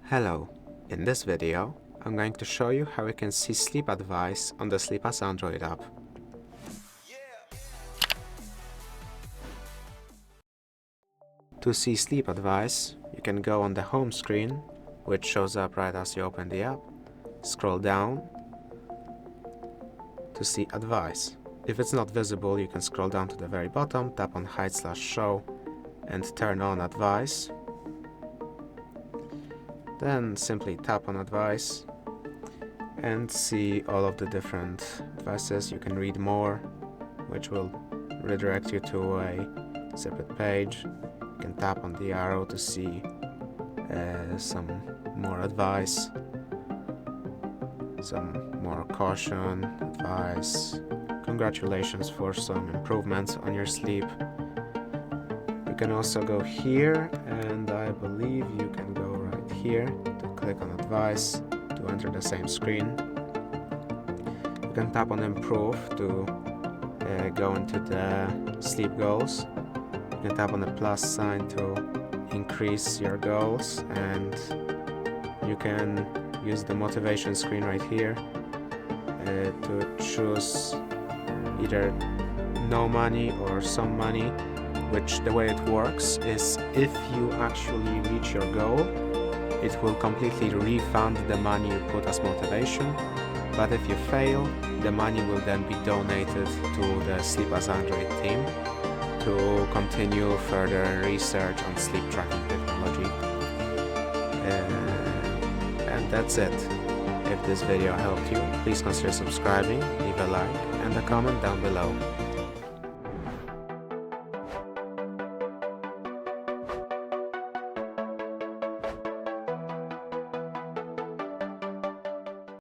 Hello, in this video I'm going to show you how you can see sleep advice on the Sleep as Android app. To see sleep advice, you can go on the home screen, which shows up right as you open the app, scroll down to see advice. If it's not visible, you can scroll down to the very bottom, tap on hide/show and turn on advice. Then simply tap on advice and see all of the different advices. You can read more, which will redirect you to a separate page. You can tap on the arrow to see some more advice, some more caution advice. Congratulations for some improvements on your sleep. You can also go here, and I believe you can go right here to click on advice to enter the same screen. You can tap on improve to go into the sleep goals. You can tap on the plus sign to increase your goals, and you can use the motivation screen right here to choose either no money or some money, which the way it works is if you actually reach your goal, it will completely refund the money you put as motivation, but if you fail, the money will then be donated to the Sleep as Android team to continue further research on sleep tracking technology. And that's it. If this video helped you, please consider subscribing, leave a like and a comment down below.